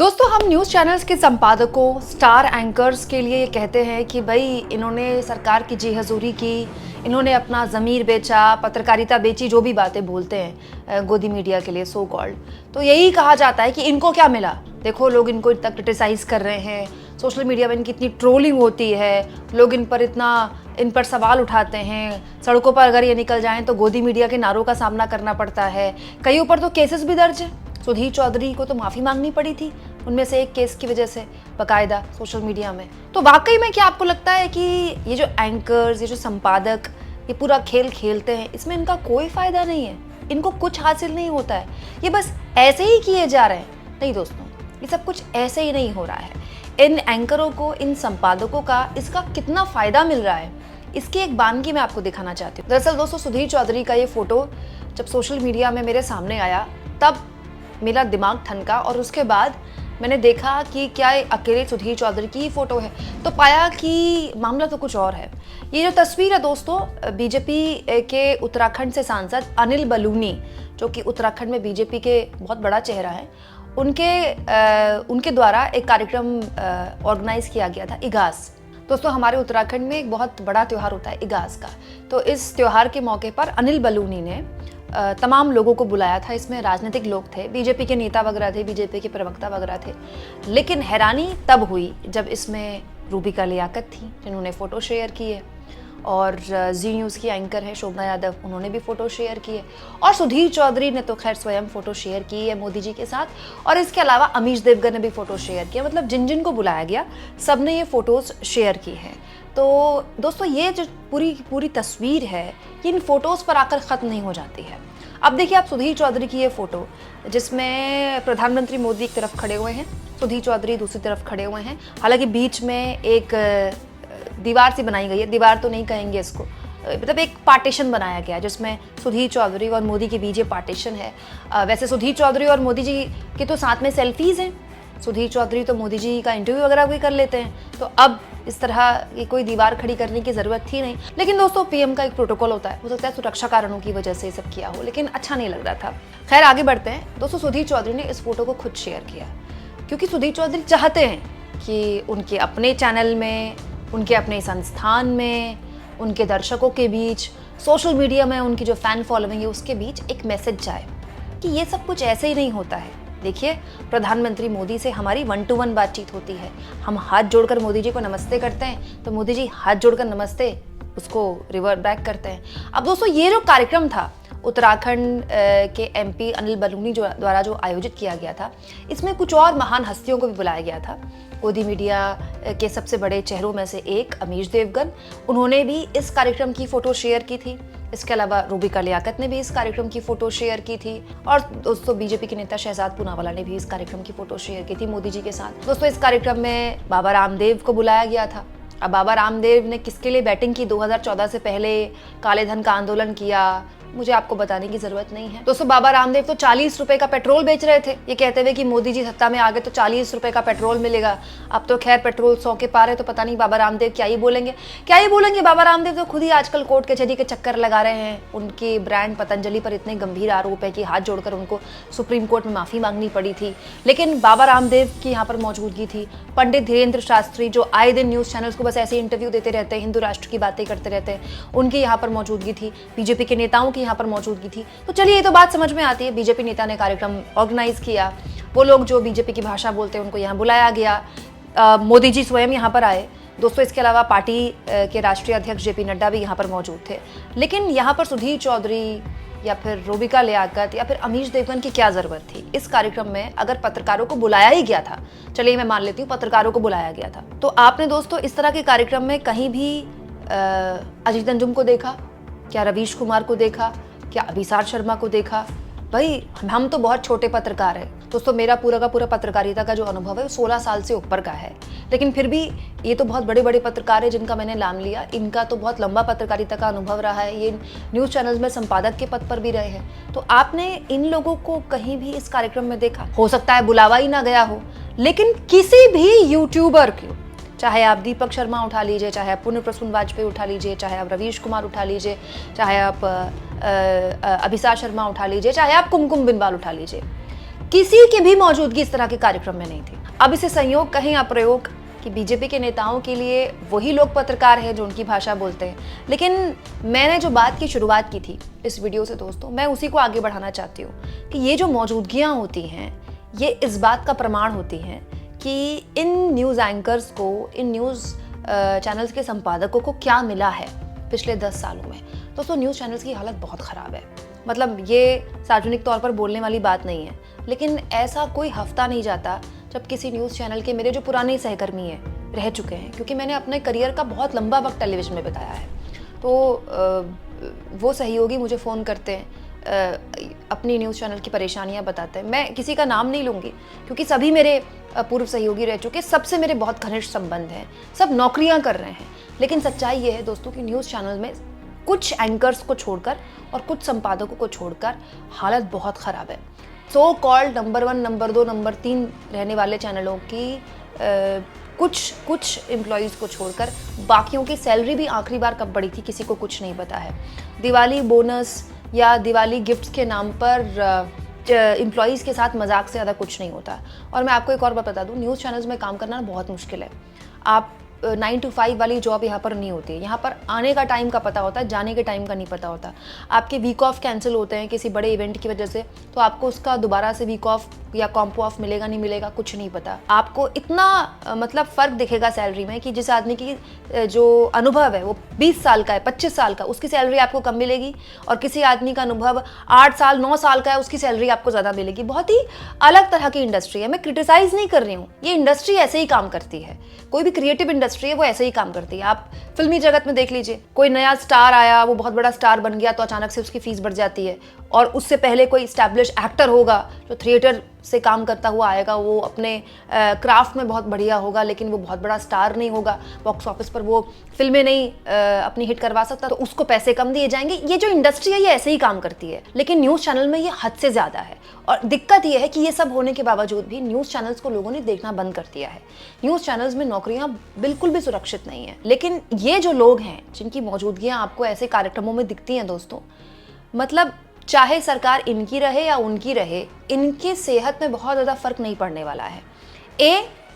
दोस्तों, हम news channels के संपादकों, स्टार एंकर्स के लिए ये कहते हैं कि भाई इन्होंने सरकार की जी हजूरी की, इन्होंने अपना ज़मीर बेचा, पत्रकारिता बेची, जो भी बातें बोलते हैं गोदी मीडिया के लिए सो कॉल्ड। तो यही कहा जाता है कि इनको क्या मिला। देखो, लोग इनको इतना क्रिटिसाइज़ कर रहे हैं, सोशल मीडिया में इनकी इतनी ट्रोलिंग होती है, लोग इन पर सवाल उठाते हैं, सड़कों पर अगर ये निकल जाएं तो गोदी मीडिया के नारों का सामना करना पड़ता है, कईयों पर तो केसेस भी दर्ज हैं। सुधीर चौधरी को तो माफ़ी मांगनी पड़ी थी उनमें से एक केस की वजह से, बाकायदा सोशल मीडिया में। तो वाकई में क्या आपको लगता है कि ये जो एंकर्स, ये जो संपादक ये पूरा खेल खेलते हैं, इसमें इनका कोई फ़ायदा नहीं है, इनको कुछ हासिल नहीं होता है, ये बस ऐसे ही किए जा रहे हैं? नहीं दोस्तों, ये सब कुछ ऐसे ही नहीं हो रहा है। इन एंकरों को, इन संपादकों का इसका कितना फ़ायदा मिल रहा है, इसकी एक बानगी मैं आपको दिखाना चाहती हूँ। दरअसल दोस्तों, सुधीर चौधरी का ये फ़ोटो जब सोशल मीडिया में मेरे सामने आया तब मेरा दिमाग ठनका और उसके बाद मैंने देखा कि क्या अकेले सुधीर चौधरी की ही फ़ोटो है, तो पाया कि मामला तो कुछ और है। ये जो तस्वीर है दोस्तों, बीजेपी के उत्तराखंड से सांसद अनिल बलूनी, जो कि उत्तराखंड में बीजेपी के बहुत बड़ा चेहरा है, उनके द्वारा एक कार्यक्रम ऑर्गेनाइज किया गया था, इगास। दोस्तों, हमारे उत्तराखंड में एक बहुत बड़ा त्यौहार होता है इगास का। तो इस त्यौहार के मौके पर अनिल बलूनी ने तमाम लोगों को बुलाया था। इसमें राजनीतिक लोग थे, बीजेपी के नेता वगैरह थे, बीजेपी के प्रवक्ता वगैरह थे। लेकिन हैरानी तब हुई जब इसमें रूबिका लियाकत थी, जिन्होंने फ़ोटो शेयर की है, और जी न्यूज़ की एंकर है शोभना यादव, उन्होंने भी फ़ोटो शेयर की है, और सुधीर चौधरी ने तो खैर स्वयं फ़ोटो शेयर की है मोदी जी के साथ, और इसके अलावा अमीश देवगन ने भी फ़ोटो शेयर किया। मतलब जिन जिन को बुलाया गया सब ने ये फ़ोटोज़ शेयर की हैं। तो दोस्तों, ये जो पूरी तस्वीर है, ये इन फ़ोटोज़ पर आकर ख़त्म नहीं हो जाती है। अब देखिए आप सुधीर चौधरी की ये फ़ोटो, जिसमें प्रधानमंत्री मोदी एक तरफ खड़े हुए हैं, सुधीर चौधरी दूसरी तरफ खड़े हुए हैं। हालांकि बीच में एक दीवार सी बनाई गई है, दीवार तो नहीं कहेंगे इसको, मतलब एक पार्टीशन बनाया गया है जिसमें सुधीर चौधरी और मोदी के बीच ये पार्टीशन है। वैसे सुधीर चौधरी और मोदी जी की तो साथ में सेल्फीज़ हैं, सुधीर चौधरी तो मोदी जी का इंटरव्यू वगैरह भी कर लेते हैं, तो अब इस तरह की कोई दीवार खड़ी करने की ज़रूरत थी नहीं। लेकिन दोस्तों, पीएम का एक प्रोटोकॉल होता है, हो सकता है सुरक्षा कारणों की वजह से ये सब किया हो, लेकिन अच्छा नहीं लग रहा था। खैर, आगे बढ़ते हैं। दोस्तों, सुधीर चौधरी ने इस फोटो को खुद शेयर किया क्योंकि सुधीर चौधरी चाहते हैं कि उनके अपने चैनल में, उनके अपने संस्थान में, उनके दर्शकों के बीच, सोशल मीडिया में उनकी जो फ़ैन फॉलोइंग है उसके बीच एक मैसेज जाए कि ये सब कुछ ऐसे ही नहीं होता है। देखिए, प्रधानमंत्री मोदी से हमारी 1 to 1 बातचीत होती है, हम हाथ जोड़कर मोदी जी को नमस्ते करते हैं, तो मोदी जी हाथ जोड़कर नमस्ते उसको रिवर्ट बैक करते हैं। अब दोस्तों, ये जो कार्यक्रम था उत्तराखंड के एमपी अनिल बलूनी द्वारा जो आयोजित किया गया था, इसमें कुछ और महान हस्तियों को भी बुलाया गया था। गोदी मीडिया के सबसे बड़े चेहरों में से एक अमीश देवगन, उन्होंने भी इस कार्यक्रम की फ़ोटो शेयर की थी। इसके अलावा रूबिका लियाकत ने भी इस कार्यक्रम की फ़ोटो शेयर की थी, और दोस्तों बीजेपी के नेता शहजाद पूनावाला ने भी इस कार्यक्रम की फ़ोटो शेयर की थी मोदी जी के साथ। दोस्तों, इस कार्यक्रम में बाबा रामदेव को बुलाया गया था। अब बाबा रामदेव ने किसके लिए बैटिंग की 2014 से पहले, काले धन का आंदोलन किया, मुझे आपको बताने की जरूरत नहीं है। दोस्तों, बाबा रामदेव तो 40 रुपए का पेट्रोल बेच रहे थे, ये कहते हुए कि मोदी जी सत्ता में आ गए तो 40 रुपए का पेट्रोल मिलेगा। अब तो खैर पेट्रोल 100 के पार है, तो पता नहीं बाबा रामदेव क्या ही बोलेंगे। बाबा रामदेव तो खुद ही आजकल कोर्ट कचहरी के चक्कर लगा रहे हैं। उनके ब्रांड पतंजलि पर इतने गंभीर आरोप है कि हाथ जोड़कर उनको सुप्रीम कोर्ट में माफ़ी मांगनी पड़ी थी। लेकिन बाबा रामदेव की यहाँ पर मौजूदगी थी। पंडित धीरेन्द्र शास्त्री, जो आए दिन न्यूज़ चैनल्स को बस ऐसे इंटरव्यू देते रहते हैं, हिंदू राष्ट्र की बातें करते रहते हैं, उनकी यहाँ पर मौजूदगी थी। बीजेपी के नेताओं की यहाँ पर मौजूदगी थी। तो चलिए, ये तो बात समझ में आती है, बीजेपी नेता ने कार्यक्रम ऑर्गेनाइज किया, वो लोग जो बीजेपी की भाषा बोलते हैं उनको यहाँ बुलाया गया, मोदी जी स्वयं यहाँ पर आए। दोस्तों, इसके अलावा पार्टी के राष्ट्रीय अध्यक्ष जेपी नड्डा भी यहाँ पर मौजूद थे। लेकिन यहाँ पर सुधीर चौधरी या फिर रूबिका लियाकत या फिर अमीश देवगन की क्या ज़रूरत थी? इस कार्यक्रम में अगर पत्रकारों को बुलाया ही गया था, चलिए मैं मान लेती हूँ पत्रकारों को बुलाया गया था, तो आपने दोस्तों इस तरह के कार्यक्रम में कहीं भी अजीत अंजुम को देखा क्या? रवीश कुमार को देखा क्या? अभिसार शर्मा को देखा? भाई, हम तो बहुत छोटे पत्रकार हैं दोस्तों, मेरा पूरा का पूरा पत्रकारिता का जो अनुभव है वो 16 साल से ऊपर का है। लेकिन फिर भी ये तो बहुत बड़े बड़े पत्रकार हैं जिनका मैंने नाम लिया, इनका तो बहुत लंबा पत्रकारिता का अनुभव रहा है, ये न्यूज़ चैनल्स में संपादक के पद पर भी रहे हैं। तो आपने इन लोगों को कहीं भी इस कार्यक्रम में देखा? हो सकता है बुलावा ही ना गया हो, लेकिन किसी भी यूट्यूबर को, चाहे आप दीपक शर्मा उठा लीजिए, चाहे आप पुण्य प्रसून वाजपेयी उठा लीजिए, चाहे आप रवीश कुमार उठा लीजिए, चाहे आप अभिसार शर्मा उठा लीजिए, चाहे आप कुमकुम बिनवाल उठा लीजिए, किसी की भी मौजूदगी इस तरह के कार्यक्रम में नहीं थी। अब इसे संयोग कहें या प्रयोग कि बीजेपी के नेताओं के लिए वही लोग पत्रकार हैं जो उनकी भाषा बोलते हैं, लेकिन मैंने जो बात की शुरुआत की थी इस वीडियो से दोस्तों, मैं उसी को आगे बढ़ाना चाहती हूँ कि ये जो मौजूदगियाँ होती हैं ये इस बात का प्रमाण होती हैं कि इन न्यूज़ एंकर्स को, इन न्यूज़ चैनल्स के संपादकों को क्या मिला है पिछले 10 सालों में। दोस्तों न्यूज़ चैनल्स की हालत बहुत ख़राब है। मतलब ये सार्वजनिक तौर पर बोलने वाली बात नहीं है, लेकिन ऐसा कोई हफ्ता नहीं जाता जब किसी न्यूज़ चैनल के मेरे जो पुराने सहकर्मी हैं, रह चुके हैं, क्योंकि मैंने अपने करियर का बहुत लंबा वक्त टेलीविज़न में बिताया है, तो वो सहयोगी मुझे फ़ोन करते हैं, अपनी न्यूज़ चैनल की परेशानियां बताते हैं। मैं किसी का नाम नहीं लूँगी क्योंकि सभी मेरे पूर्व सहयोगी रह चुके, सबसे मेरे बहुत घनिष्ठ संबंध हैं, सब नौकरियां कर रहे हैं। लेकिन सच्चाई ये है दोस्तों कि न्यूज़ चैनल में कुछ एंकर्स को छोड़कर और कुछ संपादकों को छोड़कर हालत बहुत ख़राब है। So called number 1, number 2, number 3 रहने वाले चैनलों की कुछ एम्प्लॉयज़ को छोड़कर बाकियों की सैलरी भी आखिरी बार कब बढ़ी थी किसी को कुछ नहीं पता है। दिवाली बोनस या दिवाली गिफ्ट्स के नाम पर एम्प्लॉयज़ के साथ मजाक से ज़्यादा कुछ नहीं होता। और मैं आपको एक और बात बता दूँ, न्यूज़ चैनल्स में काम करना बहुत मुश्किल है। आप 9 to 5 वाली जॉब यहाँ पर नहीं होती है। यहाँ पर आने का टाइम का पता होता है, जाने के टाइम का नहीं पता होता। आपके वीक ऑफ कैंसिल होते हैं किसी बड़े इवेंट की वजह से, तो आपको उसका दोबारा से वीक ऑफ या कॉम्पो ऑफ मिलेगा नहीं मिलेगा कुछ नहीं पता। आपको इतना मतलब फ़र्क दिखेगा सैलरी में कि जिस आदमी की जो अनुभव है वो 20 साल का है, 25 साल का, उसकी सैलरी आपको कम मिलेगी, और किसी आदमी का अनुभव 8 साल 9 साल का है, उसकी सैलरी आपको ज़्यादा मिलेगी। बहुत ही अलग तरह की इंडस्ट्री है। मैं क्रिटिसाइज़ नहीं कर रही हूँ, ये इंडस्ट्री ऐसे ही काम करती है। कोई भी क्रिएटिव इंडस्ट्री है वो ऐसे ही काम करती है। आप फिल्मी जगत में देख लीजिए, कोई नया स्टार आया, वो बहुत बड़ा स्टार बन गया तो अचानक से उसकी फीस बढ़ जाती है, और उससे पहले कोई स्टैब्लिश एक्टर होगा जो थिएटर से काम करता हुआ आएगा, वो अपने क्राफ्ट में बहुत बढ़िया होगा, लेकिन वो बहुत बड़ा स्टार नहीं होगा, बॉक्स ऑफिस पर वो फिल्में नहीं अपनी हिट करवा सकता, तो उसको पैसे कम दिए जाएंगे। ये जो इंडस्ट्री है ये ऐसे ही काम करती है, लेकिन न्यूज़ चैनल में ये हद से ज़्यादा है। और दिक्कत ये है कि ये सब होने के बावजूद भी न्यूज़ चैनल्स को लोगों ने देखना बंद कर दिया है। न्यूज़ चैनल्स में नौकरियां बिल्कुल भी सुरक्षित नहीं है। लेकिन ये जो लोग हैं जिनकी मौजूदगियां आपको ऐसे कार्यक्रमों में दिखती हैं दोस्तों, मतलब चाहे सरकार इनकी रहे या उनकी रहे, इनकी सेहत में बहुत ज़्यादा फर्क नहीं पड़ने वाला है।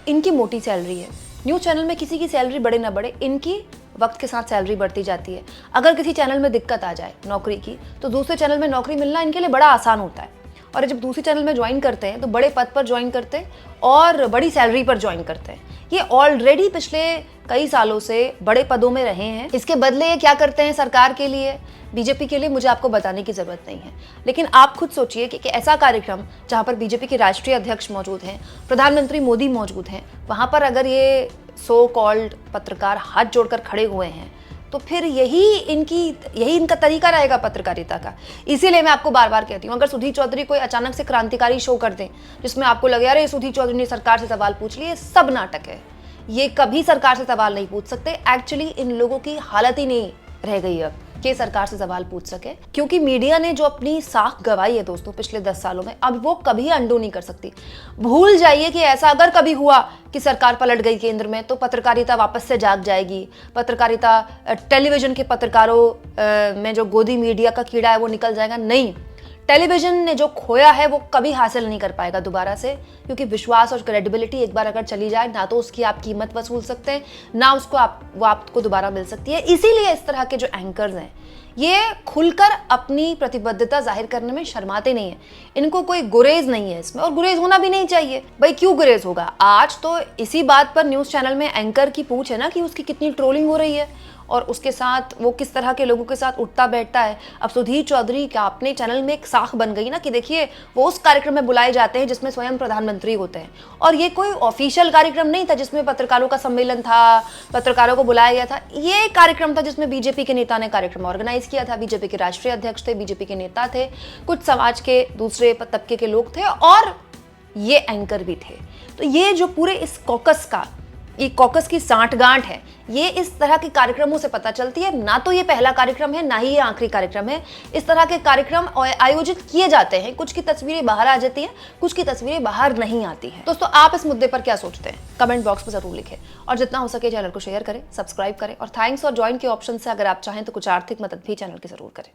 इनकी मोटी सैलरी है। न्यूज़ चैनल में किसी की सैलरी बढ़े ना बढ़े, इनकी वक्त के साथ सैलरी बढ़ती जाती है। अगर किसी चैनल में दिक्कत आ जाए नौकरी की, तो दूसरे चैनल में नौकरी मिलना इनके लिए बड़ा आसान होता है। और जब दूसरी चैनल में ज्वाइन करते हैं तो बड़े पद पर ज्वाइन करते हैं और बड़ी सैलरी पर ज्वाइन करते हैं। ये ऑलरेडी पिछले कई सालों से बड़े पदों में रहे हैं। इसके बदले ये क्या करते हैं सरकार के लिए, बीजेपी के लिए, मुझे आपको बताने की ज़रूरत नहीं है। लेकिन आप खुद सोचिए कि ऐसा कार्यक्रम जहाँ पर बीजेपी के राष्ट्रीय अध्यक्ष मौजूद हैं, प्रधानमंत्री मोदी मौजूद हैं, वहाँ पर अगर ये सो कॉल्ड पत्रकार हाथ जोड़कर खड़े हुए हैं, तो फिर यही इनका तरीका रहेगा पत्रकारिता का। इसीलिए मैं आपको बार बार कहती हूँ, अगर सुधीर चौधरी कोई अचानक से क्रांतिकारी शो कर दें जिसमें आपको लगे अरे सुधीर चौधरी ने सरकार से सवाल पूछ लिए, सब नाटक है। ये कभी सरकार से सवाल नहीं पूछ सकते। एक्चुअली इन लोगों की हालत ही नहीं रह गई अब कि सरकार से सवाल पूछ सके, क्योंकि मीडिया ने जो अपनी साख गवाई है दोस्तों पिछले 10 सालों में, अब वो कभी अंडू नहीं कर सकती। भूल जाइए कि ऐसा अगर कभी हुआ कि सरकार पलट गई केंद्र में, तो पत्रकारिता वापस से जाग जाएगी। पत्रकारिता, टेलीविजन के पत्रकारों में जो गोदी मीडिया का कीड़ा है वो निकल जाएगा। नहीं, टेलीविजन ने जो खोया है वो कभी हासिल नहीं कर पाएगा दोबारा से, क्योंकि विश्वास और क्रेडिबिलिटी एक बार अगर चली जाए, ना तो उसकी आप कीमत वसूल सकते हैं, ना उसको वो आपको दोबारा मिल सकती है। इसीलिए इस तरह के जो एंकर्स हैं ये खुलकर अपनी प्रतिबद्धता जाहिर करने में शर्माते नहीं है। इनको कोई गुरेज नहीं है इसमें, और गुरेज होना भी नहीं चाहिए। भाई क्यों गुरेज होगा? आज तो इसी बात पर न्यूज़ चैनल में एंकर की पूछ है ना कि उसकी कितनी ट्रोलिंग हो रही है और उसके साथ वो किस तरह के लोगों के साथ उठता बैठता है। अब सुधीर चौधरी का अपने चैनल में एक साख बन गई ना कि देखिए वो उस कार्यक्रम में बुलाए जाते हैं जिसमें स्वयं प्रधानमंत्री होते हैं, और ये कोई ऑफिशियल कार्यक्रम नहीं था जिसमें पत्रकारों का सम्मेलन था, पत्रकारों को बुलाया गया था। ये कार्यक्रम था जिसमें बीजेपी के नेता ने कार्यक्रम ऑर्गेनाइज किया था। बीजेपी के राष्ट्रीय अध्यक्ष थे, बीजेपी के नेता थे, कुछ समाज के दूसरे तबके के लोग थे, और ये एंकर भी थे। तो ये जो पूरे इस कॉकस की सांठगांठ है, ये इस तरह के कार्यक्रमों से पता चलती है। ना तो ये पहला कार्यक्रम है, ना ही ये आखिरी कार्यक्रम है। इस तरह के कार्यक्रम आयोजित किए जाते हैं, कुछ की तस्वीरें बाहर आ जाती हैं, कुछ की तस्वीरें बाहर नहीं आती हैं। दोस्तों आप इस मुद्दे पर क्या सोचते हैं कमेंट बॉक्स में जरूर लिखें, और जितना हो सके चैनल को शेयर करें, सब्सक्राइब करें, और थैंक्स और ज्वाइन के ऑप्शन से अगर आप चाहें तो कुछ आर्थिक मदद भी चैनल की जरूर करें।